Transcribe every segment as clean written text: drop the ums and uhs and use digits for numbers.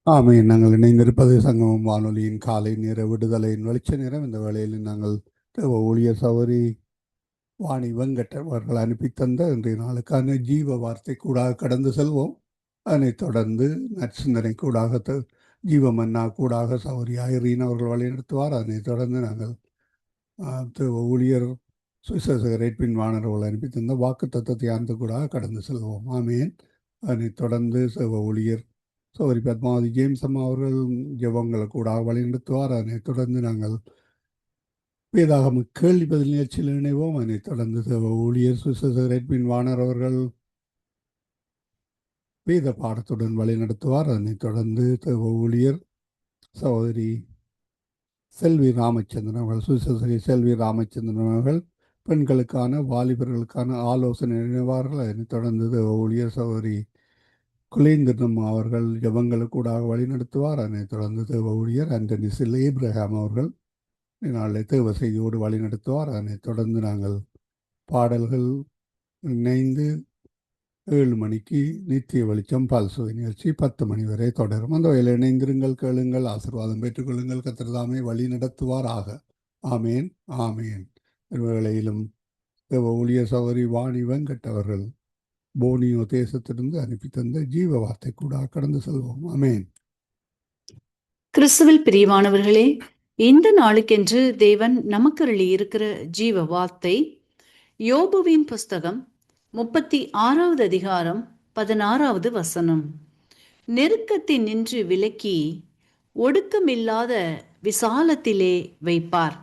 ஆமென். நாங்கள் இணைந்திருப்பது சங்கமம் வானொலியின் காலை நேர விடுதலையின் வெளிச்ச நேரம். இந்த வேளையில் நாங்கள் தேவ ஊழியர் சகோதரி வாணி வெங்கட் அவர்கள் அனுப்பி தந்த இன்றைய நாளுக்கான ஜீவ வார்த்தை கூடாக கடந்து செல்வோம். அதனைத் தொடர்ந்து நற்சிந்தனை கூடாக ஜீவ மன்னா கூடாக சகோதரி ஐரீன் அவர்கள் வழிநடத்துவார். அதனைத் தொடர்ந்து நாங்கள் தேவ ஊழியர் சுவிசேஷகர் வாணர் அவர்கள் அனுப்பி தந்த வாக்கு தத்துவத்தை அந்த கூடாக கடந்து செல்வோம். ஆமேன். அதனைத் தொடர்ந்து தேவ ஊழியர் சகோதரி பத்மாவதி ஜேம்ஸ் அம்மா அவர்கள் ஜெபங்களை கூட வழிநடத்துவார். அதனைத் தொடர்ந்து நாங்கள் வேதாகம கேள்வி பதில் நிகழ்ச்சியில் இணைவோம். அதனைத் தொடர்ந்து தேவ ஊழியர் சுவிசேஷகர் வாணர் அவர்கள் வேத பாடத்துடன் வழிநடத்துவார். அதனைத் தொடர்ந்து தேவ ஊழியர் சகோதரி செல்வி ராமச்சந்திரன் அவர்கள் சுவிசேஷகரி செல்வி ராமச்சந்திரன் அவர்கள் பெண்களுக்கான வாலிபர்களுக்கான ஆலோசனை நினைவார்கள். அதனைத் தொடர்ந்து தேவ ஊழியர் சகோதரி குலேந்திரன் அவர்கள் ஜபங்களுக்கூடாக வழிநடத்துவார். அதனைத் தொடர்ந்து தேவ ஊழியர் ஆண்டனி சில் ஏப்ரஹாம் அவர்கள் நாளை தேவ செய்தியோடு வழிநடத்துவார். அதனைத் தொடர்ந்து நாங்கள் பாடல்கள் இணைந்து 7 மணிக்கு நித்திய வெளிச்சம் பல்சுவை நிகழ்ச்சி 10 மணி வரை தொடரும். அந்த வகையில் இணைந்திருங்கள், கேளுங்கள், ஆசீர்வாதம் பெற்றுக்கொள்ளுங்கள். கர்த்தர் தாமே வழி நடத்துவாராக. ஆமேன், ஆமேன். வேளையிலும் தேவ ஊழியர் சகோதரி வாணி வெங்கட் அவர்கள் போனியோ தேசத்திலிருந்து அனுப்பி தந்த ஜீவ வார்த்தை கூட கடந்து செல்வோம். ஆமேன். கிறிஸ்துவில் பிரியமானவர்களே, இந்த நாளுக்கென்று தேவன் நமக்கருளி இருக்கிற ஜீவ வார்த்தை யோபுவின் புஸ்தகம் 36வது அதிகாரம் 16வது வசனம். நெருக்கத்தில் நின்று விலக்கி ஒடுக்கமில்லாத விசாலத்திலே வைப்பார்.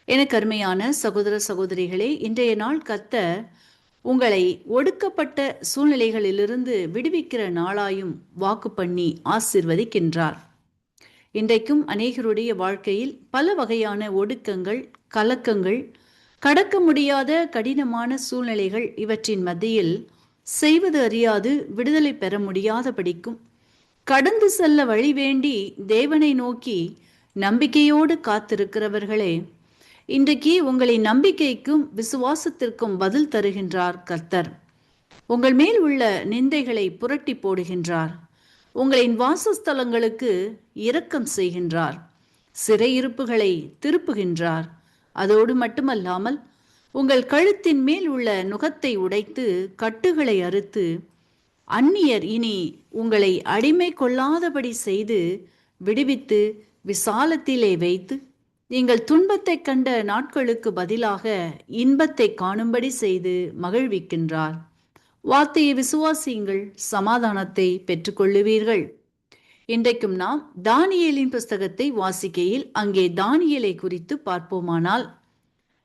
எனக்கு அருமையான சகோதர சகோதரிகளே, இன்றைய நாள் கர்த்தர் உங்களை ஒடுக்கப்பட்ட சூழ்நிலைகளிலிருந்து விடுவிக்கிற நாளாயும் வாக்கு பண்ணி ஆசிர்வதிக்கின்றார். இன்றைக்கும் அநேகருடைய வாழ்க்கையில் பல வகையான ஒடுக்கங்கள், கலக்கங்கள், கடக்க முடியாத கடினமான சூழ்நிலைகள், இவற்றின் மத்தியில் செய்வது அறியாது விடுதலை பெற முடியாத படிக்கும் கடந்து செல்ல வழி வேண்டி தேவனை நோக்கி நம்பிக்கையோடு காத்திருக்கிறவர்களே, இன்றைக்கு உங்களின் நம்பிக்கைக்கும் விசுவாசத்திற்கும் பதில் தருகின்றார் கர்த்தர். உங்கள் மேல் உள்ள நிந்தைகளை புரட்டி போடுகின்றார். உங்களின் வாசஸ்தலங்களுக்கு இரக்கம் செய்கின்றார். சிறையிருப்புகளை திருப்புகின்றார். அதோடு மட்டுமல்லாமல் உங்கள் கழுத்தின் மேல் உள்ள நுகத்தை உடைத்து கட்டுகளை அறுத்து அந்நியர் இனி உங்களை அடிமை கொள்ளாதபடி செய்து விடுவித்து விசாலத்திலே வைத்து நீங்கள் துன்பத்தை கண்ட நாட்களுக்கு பதிலாக இன்பத்தை காணும்படி செய்து மகிழ்விக்கின்றார். வார்த்தையை விசுவாசியுங்கள், சமாதானத்தை பெற்றுக்கொள்ளுவீர்கள். இன்றைக்கும் நாம் தானியேலின் புஸ்தகத்தை வாசிக்கையில் அங்கே தானியேலை குறித்து பார்ப்போமானால்,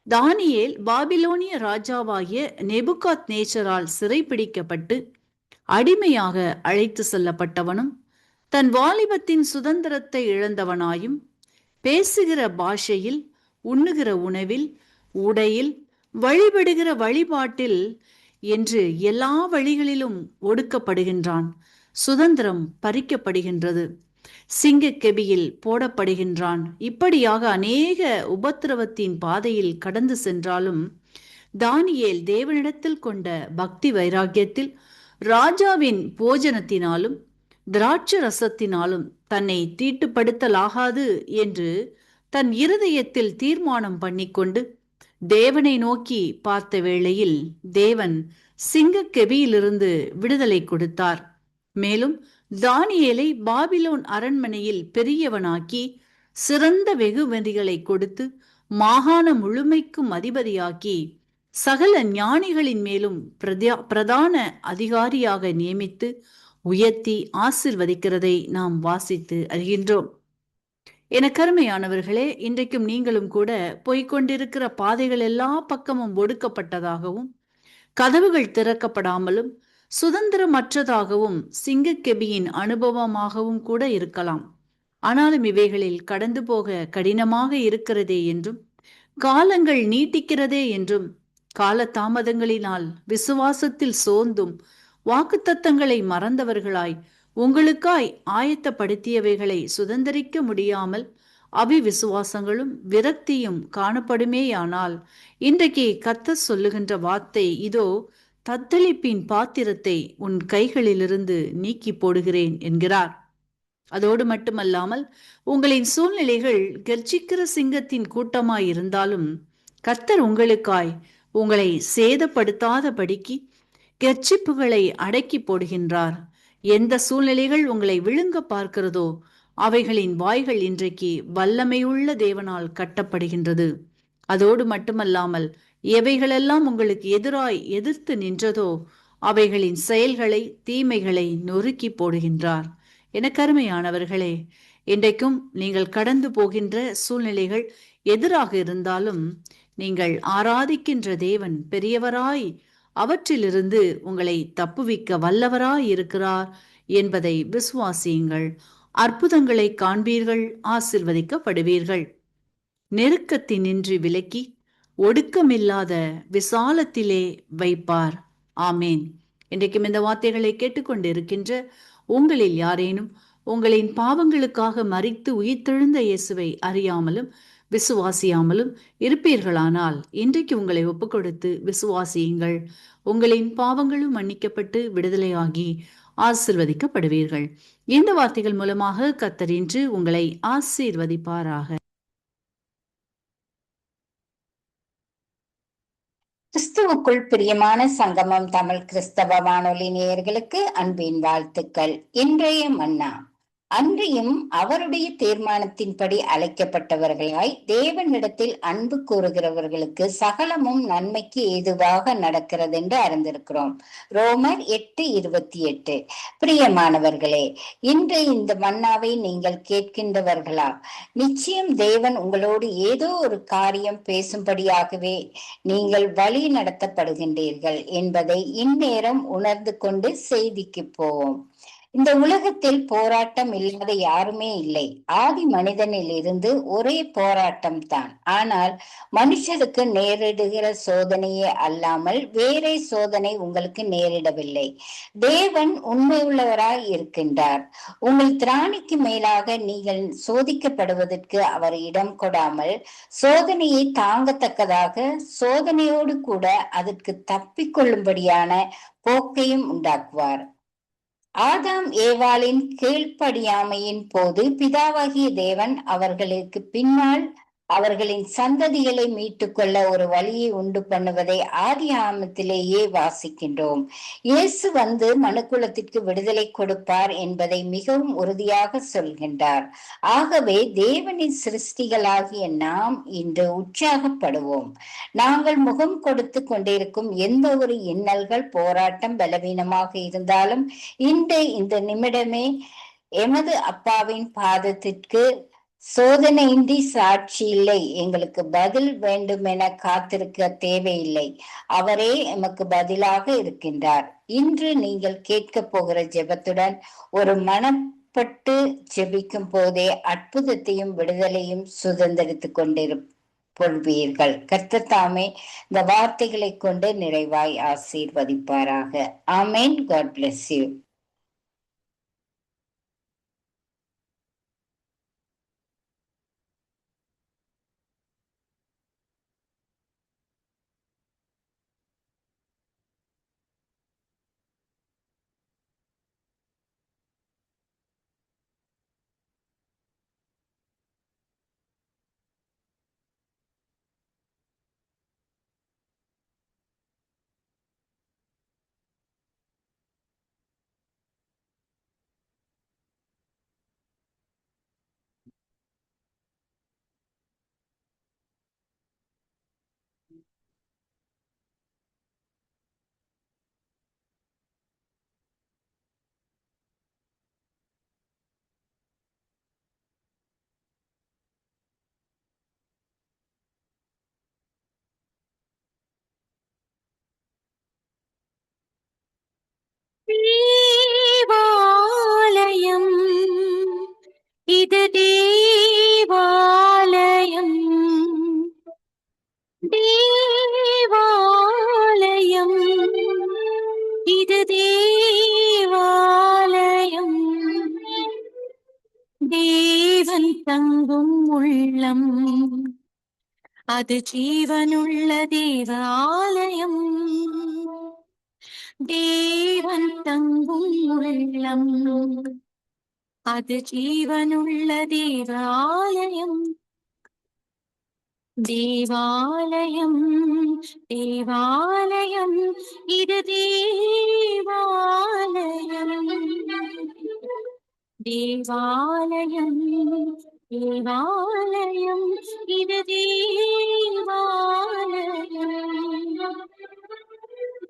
தானியேல் பாபிலோனிய ராஜாவாகிய நெபுகாத் நேச்சரால் சிறைப்பிடிக்கப்பட்டு அடிமையாக அழைத்து செல்லப்பட்டவனும், தன் வாலிபத்தின் சுதந்திரத்தை இழந்தவனாயும், பேசுகிற பாஷையில், உண்ணுகிற உணவில், உடையில், வழிபடுகிற வழிபாட்டில் என்று எல்லா வழிகளிலும் ஒடுக்கப்படுகின்றான். சுதந்திரம் பறிக்கப்படுகின்றது. சிங்கக்கெபியில் போடப்படுகின்றான். இப்படியாக அநேக உபத்திரவத்தின் பாதையில் கடந்து சென்றாலும் தானியேல் தேவனிடத்தில் கொண்ட பக்தி வைராக்கியத்தில் ராஜாவின் போஜனத்தினாலும் திராட்சை ரசத்தினாலும் தன்னை தீட்டுப்படுத்தலாகாது என்று தன் இருதயத்தில் தீர்மானம் பண்ணிக்கொண்டு தேவனை நோக்கி பார்த்த வேளையில் தேவன் சிங்கக்கெபியிலிருந்து விடுதலை கொடுத்தார். மேலும் தானியேலை பாபிலோன் அரண்மனையில் பெரியவனாக்கி சிறந்த வெகுமதிகளை கொடுத்து மாகாண முழுமைக்கும் அதிபதியாக்கி சகல ஞானிகளின் மேலும் பிரதான அதிகாரியாக நியமித்து உயர்த்தி ஆசிர்வதிக்கிறதை நாம் வாசித்து அறிகின்றோம். என கருமையானவர்களே, இன்றைக்கும் நீங்களும் கூட போய்கொண்டிருக்கிற பாதைகள் எல்லா பக்கமும் ஒடுக்கப்பட்டதாகவும் கதவுகள் திறக்கப்படாமலும் சுதந்திரமற்றதாகவும் சிங்கக்கெபியின் அனுபவமாகவும் கூட இருக்கலாம். ஆனாலும் இவைகளில் கடந்து போக கடினமாக இருக்கிறதே என்றும், காலங்கள் நீட்டிக்கிறதே என்றும், கால தாமதங்களினால் விசுவாசத்தில் சோர்ந்தும் வாக்குத்தத்தங்களை மறந்தவர்களாய் உங்களுக்காய் ஆயத்தப்படுத்தியவைகளை சுதந்திரிக்க முடியாமல் அவிவிசுவாசங்களும் விரக்தியும் காணப்படுமேயானால், இன்றைக்கு கர்த்தர் சொல்லுகின்ற வார்த்தை இதோ, தத்தளிப்பின் பாத்திரத்தை உன் கைகளிலிருந்து நீக்கி போடுகிறேன் என்கிறார். அதோடு மட்டுமல்லாமல் உங்களின் சூழ்நிலைகள் கர்ஜிக்கிற சிங்கத்தின் கூட்டமாய் இருந்தாலும் கர்த்தர் உங்களுக்காய் உங்களை சேதப்படுத்தாதபடிக்கு கர்ச்சிப்புகளை அடக்கி போடுகின்றார். எந்த சூழ்நிலைகள் உங்களை விழுங்க பார்க்கிறதோ அவைகளின் வாய்கள் இன்றைக்கு வல்லமையுள்ள தேவனால் கட்டப்படுகின்றது. அதோடு மட்டுமல்லாமல் எவைகளெல்லாம் உங்களுக்கு எதிராய் எதிர்த்து நின்றதோ அவைகளின் செயல்களை தீமைகளை நொறுக்கி போடுகின்றார். என கருமையானவர்களே, இன்றைக்கும் நீங்கள் கடந்து போகின்ற சூழ்நிலைகள் எதிராக இருந்தாலும் நீங்கள் ஆராதிக்கின்ற தேவன் பெரியவராய் அவற்றிலிருந்து உங்களை தப்புவிக்க வல்லவராய் இருக்கிறார் என்பதை விசுவாசியுங்கள். அற்புதங்களை காண்பீர்கள், ஆசிர்வதிக்கப்படுவீர்கள். நெருக்கத்தினின்று விலக்கி ஒடுக்கமில்லாத விசாலத்திலே வைப்பார். ஆமேன். இன்றைக்கும் இந்த வார்த்தைகளை கேட்டுக்கொண்டிருக்கின்ற உங்களில் யாரேனும் உங்களின் பாவங்களுக்காக மரித்து உயிர்த்தெழுந்த இயேசுவை அறியாமலும் விசுவாசியாமலும் இருப்பீர்களானால் இன்றைக்கு உங்களை ஒப்புக்கொடுத்து விசுவாசியுங்கள். உங்களின் பாவங்களும் மன்னிக்கப்பட்டு விடுதலையாகி ஆசிர்வதிக்கப்படுவீர்கள். இந்த வார்த்தைகள் மூலமாக கர்த்தர் இன்று உங்களை ஆசீர்வதிப்பாராக. கிறிஸ்துவுக்குள் பிரியமான சங்கமம் தமிழ் கிறிஸ்தவ வானொலி நேயர்களுக்கு அன்பின் வாழ்த்துக்கள். இன்றைய மன்னா. அன்றியும் அவருடைய தீர்மானத்தின்படி அழைக்கப்பட்டவர்களாய் தேவனிடத்தில் அன்பு கூறுகிறவர்களுக்கு சகலமும் நன்மைக்கு ஏதுவாக நடக்கிறது என்று அறிந்திருக்கிறோம். ரோமர் 8:28. பிரியமானவர்களே, இன்று இந்த மன்னாவை நீங்கள் கேட்கின்றவர்களா? நிச்சயம் தேவன் உங்களோடு ஏதோ ஒரு காரியம் பேசும்படியாகவே நீங்கள் வழி நடத்தப்படுகின்றீர்கள் என்பதை இந்நேரம் உணர்ந்து கொண்டு செய்திக்கு போவோம். இந்த உலகத்தில் போராட்டம் இல்லாத யாருமே இல்லை. ஆதி மனிதனில் இருந்து ஒரே போராட்டம் தான். ஆனால் மனுஷருக்கு நேரிடுகிற சோதனையே அல்லாமல் வேறே சோதனை உங்களுக்கு நேரிடவில்லை. தேவன் உண்மையுள்ளவராய் இருக்கின்றார். உங்கள் திராணிக்கு மேலாக நீங்கள் சோதிக்கப்படுவதற்கு அவர் இடம் கொடாமல் சோதனையை தாங்கத்தக்கதாக சோதனையோடு கூட அதற்கு தப்பிக்கொள்ளும்படியான போக்கையும் உண்டாக்குவார். ஆதாம் ஏவாளின் கீழ்ப்படியாமையின் போது பிதாவாகிய தேவன் அவர்களுக்கு பின்னால் அவர்களின் சந்ததிகளை மீட்டுக் கொள்ள ஒரு வழியை உண்டு பண்ணுவதை ஆதி ஆமத்திலேயே வாசிக்கின்றோம். இயேசு வந்து மனுக்குலத்திற்கு விடுதலை கொடுப்பார் என்பதை மிகவும் உறுதியாக சொல்கின்றார். ஆகவே தேவனின் சிருஷ்டிகளாகிய நாம் இன்று உற்சாகப்படுவோம். நாங்கள் முகம் கொடுத்து கொண்டிருக்கும் எந்த ஒரு இன்னல்கள், போராட்டம், பலவீனமாக இருந்தாலும் இந்த நிமிடமே எமது அப்பாவின் பாதத்திற்கு சோதனையின்றி சாட்சி இல்லை, எங்களுக்கு பதில் வேண்டும் என காத்திருக்க தேவையில்லை. அவரே எமக்கு பதிலாக இருக்கின்றார். இன்று நீங்கள் கேட்க போகிற ஜெபத்துடன் ஒரு மனப்பட்டு ஜெபிக்கும் போதே அற்புதத்தையும் விடுதலையும் சுதந்திரித்துக் கொள்வீர்கள். கர்த்தர் தாமே இந்த வார்த்தைகளை கொண்டு நிறைவாய் ஆசீர்வதிப்பாராக. ஆமேன். God bless you. தேவாலயம், இது தேவாலயம், தேவாலயம், இது தேவாலயம், தேவன் தங்கும் உள்ளம், அது ஜீவனுள்ள தேவாலயம், தேவன் தங்கும் உள்ளம், அது ஜீவனுள்ள தேவாலயம். தேவாலயம் தேவாலயம் இது தேவாலயம். தேவாலயம் தேவாலயம் இது தேவாலயம்.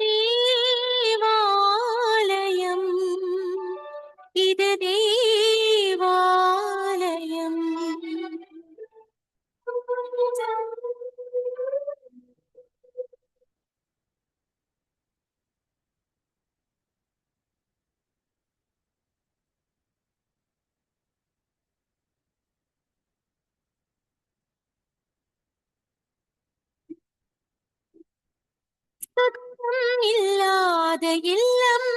தேவாலயம் இது தேவாலயம். சத்தம் இல்லாத இல்லம்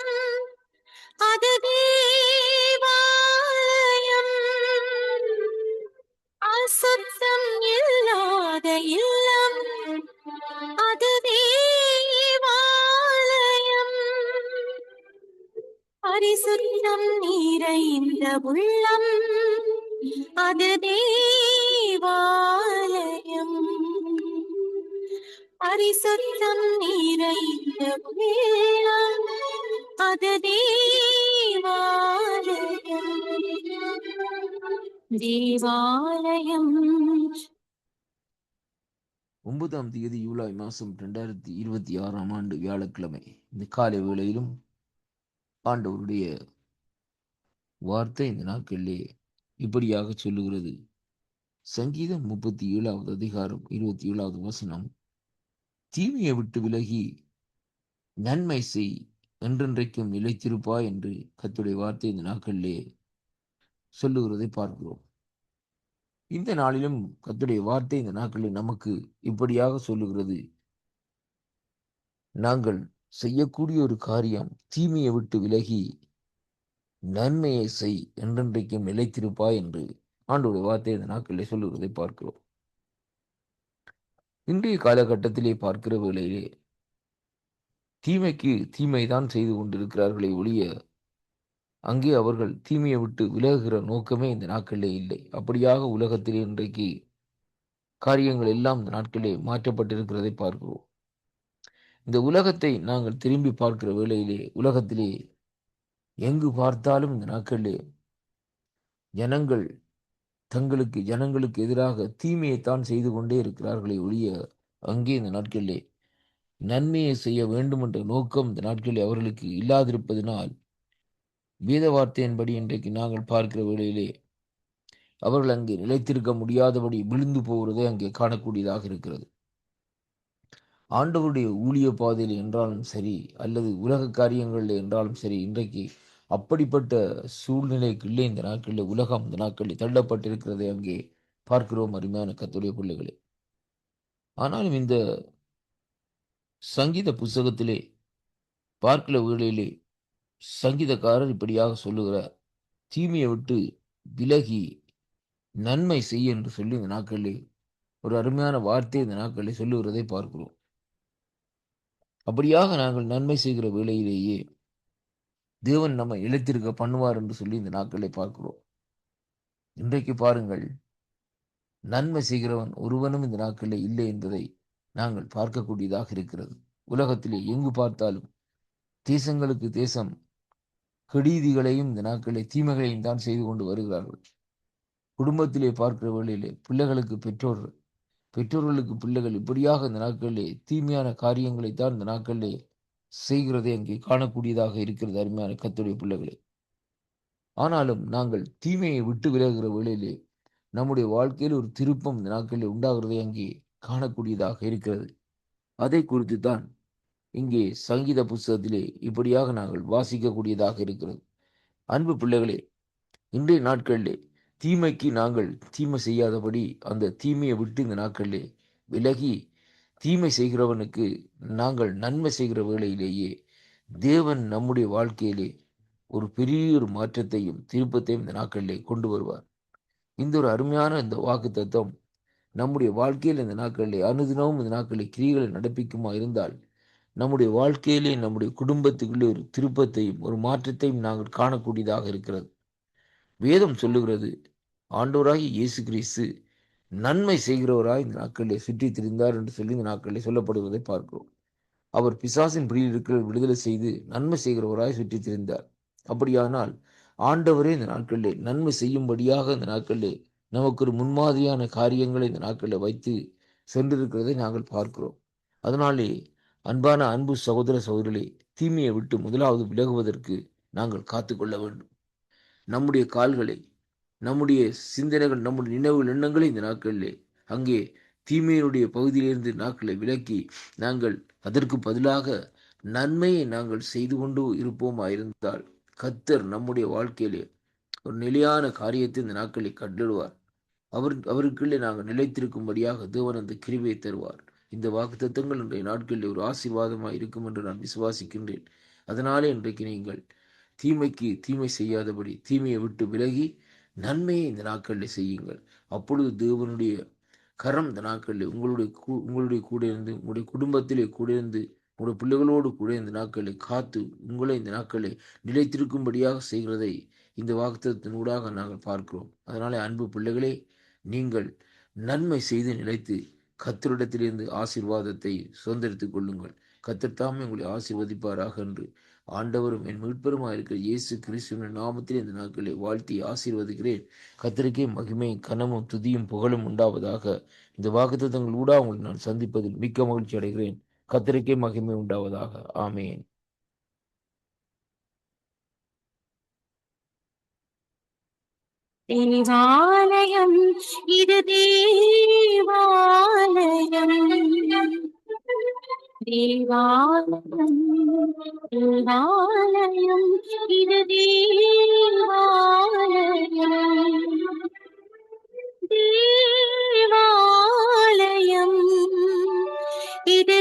அது தேவாலயம். அசத்தம் இல்லாத இல்லம் அது தேவாலயம். பரிசுத்தம் நிறைந்த உள்ளம் அது தேவாலயம். பரிசுத்தம் நிறைந்த உள்ளம் அது தேவாலயம். தேவாலயம் 9ஆம் தேதி ஜூலை மாதம் 2026ஆம் ஆண்டு வியாழக்கிழமை இந்த காலை வேளையிலும் ஆண்டவருடைய வார்த்தை இந்த நாட்களிலே இப்படியாக சொல்லுகிறது. சங்கீதம் 37வது அதிகாரம் 27வது வசனம், தீமையை விட்டு விலகி நன்மை செய், என்றென்றைக்கும் நிலைத்திருப்பாய் என்று கர்த்தருடைய வார்த்தை இந்த நாட்களிலே சொல்லுகிறதை பார்க்கிறோம். இந்த நாளிலும் கர்த்தருடைய வார்த்தை இந்த நாட்களில் நமக்கு இப்படியாக சொல்லுகிறது. நாங்கள் செய்யக்கூடிய ஒரு காரியம், தீமையை விட்டு விலகி நன்மையை செய், என்றென்றைக்கும் நிலைத்திருப்பாய் என்று ஆண்டவருடைய வார்த்தை இந்த நாட்களிலே சொல்லுகிறதை பார்க்கிறோம். இன்றைய காலகட்டத்திலே பார்க்கிற வேளையிலே தீமைக்கு தீமைதான் செய்து கொண்டிருக்கிறார்களே ஒழிய அங்கே அவர்கள் தீமையை விட்டு விலகுகிற நோக்கமே இந்த நாட்களிலே இல்லை. அப்படியாக உலகத்திலே இன்றைக்கு காரியங்கள் எல்லாம் இந்த நாட்களிலே மாற்றப்பட்டிருக்கிறதை பார்க்கிறோம். இந்த உலகத்தை நாங்கள் திரும்பி பார்க்கிற வேளையிலே உலகத்திலே எங்கு பார்த்தாலும் இந்த நாட்களிலே ஜனங்களுக்கு எதிராக தீமையைத்தான் செய்து கொண்டே இருக்கிறார்களே ஒழிய அங்கே இந்த நாட்களிலே நன்மையை செய்ய வேண்டும் என்ற நோக்கம் இந்த நாட்களில் அவர்களுக்கு இல்லாதிருப்பதனால் வேத வார்த்தையின்படி இன்றைக்கு நாங்கள் பார்க்கிற வேளையிலே அவர்கள் அங்கே நிலைத்திருக்க முடியாதபடி விழுந்து போகிறதை அங்கே காணக்கூடியதாக இருக்கிறது. ஆண்டவருடைய ஊழிய பாதையில் என்றாலும் சரி, அல்லது உலக காரியங்களில் என்றாலும் சரி, இன்றைக்கு அப்படிப்பட்ட சூழ்நிலைக்குள்ளே இந்த நாட்களில் உலகம் இந்த நாட்களில் தள்ளப்பட்டிருக்கிறதை அங்கே பார்க்கிறோம் அருமையான கர்த்தருடைய பிள்ளைகளே. ஆனாலும் இந்த சங்கீத புஸ்தகத்திலே பார்க்கிற வேளையிலே சங்கீதக்காரர் இப்படியாக சொல்லுகிறார், தீமையை விட்டு விலகி நன்மை செய் என்று சொல்லி இந்த நாட்களிலே ஒரு அருமையான வார்த்தை இந்த நாட்களிலே சொல்லுகிறதை பார்க்கிறோம். அப்படியாக நாங்கள் நன்மை செய்கிற வேளையிலேயே தேவன் நம்மை இழைத்திருக்க பண்ணுவார் என்று சொல்லி இந்த நாட்களை பார்க்கிறோம். இன்றைக்கு பாருங்கள், நன்மை செய்கிறவன் ஒருவனும் இந்த நாட்களில் இல்லை என்பதை நாங்கள் பார்க்கக்கூடியதாக இருக்கிறது. உலகத்திலே எங்கு பார்த்தாலும் தேசங்களுக்கு தேசம் கெடுதிகளையும் இந்த நாட்களிலே தீமைகளையும் தான் செய்து கொண்டு வருகிறார்கள். குடும்பத்திலே பார்க்கிற வேளையிலே பிள்ளைகளுக்கு பெற்றோர்களுக்கு பிள்ளைகள் இப்படியாக இந்த நாட்களிலே தீமையான காரியங்களை தான் இந்த நாட்களிலே செய்கிறதை அங்கே காணக்கூடியதாக இருக்கிறது அருமையான கர்த்தருடைய பிள்ளைகளே. ஆனாலும் நாங்கள் தீமையை விட்டு விலகுகிற வேளையிலே நம்முடைய வாழ்க்கையில் ஒரு திருப்பம் இந்த நாட்களில் உண்டாகிறதை அங்கே காணக்கூடியதாக இருக்கிறது. அதை குறித்து தான் இங்கே சங்கீத புஸ்தகத்திலே இப்படியாக நாங்கள் வாசிக்கக்கூடியதாக இருக்கிறது. அன்பு பிள்ளைகளே, இன்றைய நாட்களிலே தீமைக்கு நாங்கள் தீமை செய்யாதபடி அந்த தீமையை விட்டு இந்த நாட்களிலே விலகி தீமை செய்கிறவனுக்கு நாங்கள் நன்மை செய்கிற வேளையிலேயே தேவன் நம்முடைய வாழ்க்கையிலே ஒரு பெரிய ஒரு மாற்றத்தையும் திருப்பத்தையும் இந்த நாட்களிலே கொண்டு வருவார். இந்த ஒரு அருமையான இந்த வாக்கு தத்துவம் நம்முடைய வாழ்க்கையில் இந்த நாட்களிலே அனுதினமும் இந்த நாட்களிலே கிரியைகளை நடப்பிக்குமா இருந்தால் நம்முடைய வாழ்க்கையிலே நம்முடைய குடும்பத்துக்குள்ளே ஒரு திருப்பத்தையும் ஒரு மாற்றத்தையும் நாங்கள் காணக்கூடியதாக இருக்கிறது. வேதம் சொல்லுகிறது, ஆண்டவராகிய இயேசு கிறிஸ்து நன்மை செய்கிறவராய் இந்த நாட்களிலே சுற்றித் திரிந்தார் என்று சொல்லி இந்த நாட்களிலே சொல்லப்படுவதை பார்க்கிறோம். அவர் பிசாசின் பிடியில் இருக்கிற விடுதலை செய்து நன்மை செய்கிறவராய் சுற்றித் திரிந்தார். அப்படியானால் ஆண்டவரே இந்த நாட்களிலே நன்மை செய்யும்படியாக இந்த நாட்களிலே நமக்கு ஒரு முன்மாதிரியான காரியங்களை இந்த நாட்களில் வைத்து சென்றிருக்கிறதை நாங்கள் பார்க்கிறோம். அதனாலே அன்பான அன்பு சகோதர சகோதரிகளே, தீமையை விட்டு முதலாவது விலகுவதற்கு நாங்கள் காத்துக்கொள்ள வேண்டும். நம்முடைய கால்களை, நம்முடைய சிந்தனைகள், நம்முடைய நினைவுகள், எண்ணங்களை இந்த நாட்களிலே அங்கே தீமையினுடைய பகுதியிலிருந்து நாட்களை விலக்கி நாங்கள் அதற்கு பதிலாக நன்மையை நாங்கள் செய்து கொண்டு இருப்போமாயிருந்தால் கர்த்தர் நம்முடைய வாழ்க்கையிலே ஒரு நிலையான காரியத்தை இந்த நாட்களை கட்டிடுவார். அவருக்குள்ளே நாங்கள் நிலைத்திருக்கும்படியாக தேவன் அந்த கிருபையை தருவார். இந்த வாக்குத்தத்தங்கள் இன்றைய நாட்களில் ஒரு ஆசீர்வாதமாக இருக்கும் என்று நான் விசுவாசிக்கின்றேன். அதனாலே இன்றைக்கு நீங்கள் தீமைக்கு தீமை செய்யாதபடி தீமையை விட்டு விலகி நன்மையை இந்த நாட்களில் செய்யுங்கள். அப்பொழுது தேவனுடைய கரம் இந்த நாட்களில் உங்களுடைய கூட இருந்து, உங்களுடைய குடும்பத்திலே கூட இருந்து, உங்களுடைய பிள்ளைகளோடு கூட இந்த நாட்களை காத்து உங்களை இந்த நாட்களை நிலைத்திருக்கும்படியாக செய்கிறதை இந்த வாக்குத்தத்தினூடாக நாங்கள் பார்க்கிறோம். அதனாலே அன்பு பிள்ளைகளே, நீங்கள் நன்மை செய்து நிலைத்து கர்த்தரிடத்திலிருந்து ஆசீர்வாதத்தை சுதந்திரித்துக் கொள்ளுங்கள். கர்த்தர் தாமே உங்களை ஆசீர்வதிப்பாராக என்று ஆண்டவரும் என் மீட்பெருமாய் இருக்கிற இயேசு கிறிஸ்துவின் நாமத்தில் இந்த நாட்களை வாழ்த்தி ஆசீர்வதிக்கிறேன். கர்த்தருக்கே மகிமை, கனமும் துதியும் புகழும் உண்டாவதாக. இந்த வாக்குத்தத்தங்கள் ஊடாக உங்களை நான் சந்திப்பதில் மிக்க மகிழ்ச்சி அடைகிறேன். கர்த்தருக்கே மகிமை உண்டாவதாக. ஆமேன். தேவாலயம், இது தேவாலயம், தேவாலயம், தேவாலயம், இது தேவாலயம், தேவாலயம், இது